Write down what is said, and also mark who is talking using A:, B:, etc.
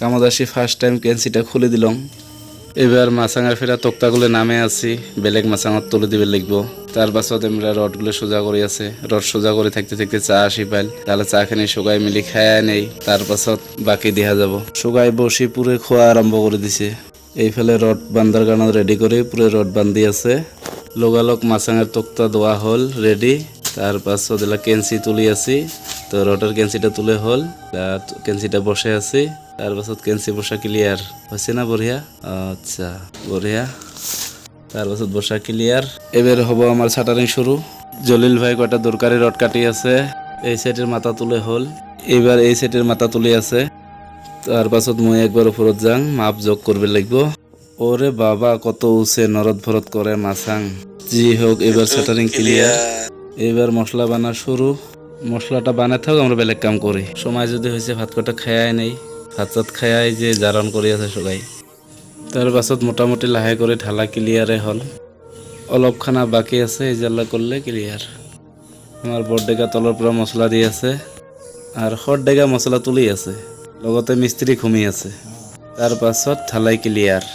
A: কামত আসি first time কেন্সিটা খুলে দিলাম। এবার মাছাঙার ফেরা তক্তাগুলো নামে আছি, বেলেগ মাছাঙত তুলে দিবে লিখবো। তার পাছত আমরা রডগুলো সোজা করে আছে, রড সোজা করে থাকতে থাকতে চা আসি পাইল, তাহলে চা খানি সবাই মিলি খায় নেই। তার পাছত বাকি দেখা যাব। সবাই বসি পুরে খোয়া আরম্ভ করে দিছে। এই ফেলে রড বান্ধার কারণে রেডি করে পুরো রড বান্ধি আছে। লোগালক মাছাঙের তক্তা দেওয়া হল রেডি। তার পাছত এলা কেন্সি তুলি আছি, তো রডের কেন্সিটা তুলে হল, কেন্সিটা বসে আছি। তার পাছত কেন্সি বসা ক্লিয়ার হয়েছে না? বঢ়িয়া, আচ্ছা বঢ়িয়া। তার পাছত বসা ক্লিয়ার। এবার হব আমার শাটারিং শুরু। জলিল ভাই কয়টা দরকারি রড কাটি আছে, এই সেটের মাথা তুলে হল। এবার এই সেটের মাথা তুলে আছে। তার পাছত মই একবার উপরত যাং, মাপ যোগ করবে লাগবো। ওরে বাবা কত উচে নরদ ভরত করে মাছাং। জি হোক, এবার শাটারিং ক্লিয়ার। এবার মশলা বানা শুরু। মশলাটা বানাতে থাক, আমরা বেলেগ কাম করি। সময় যদি হয়েছে ভাত কটা খায়াই নেই, ভাত চাত খায়াই যে জারণ করি আছে সবাই। তার পাছত মোটামুটি লাহে করে ঢালা ক্লিয়ারে হল। অলপ খানা বাকি আছে, এই জ্বালা করলে ক্লিয়ার। আমার বড়ডেগা তলর পৰা মশলা দি আছে, আর খড়ডেগা মশলা তুলি আছে, লগতে মিস্ত্রি ঘুমি আছে। তার পাছত ঢালাই ক্লিয়ার।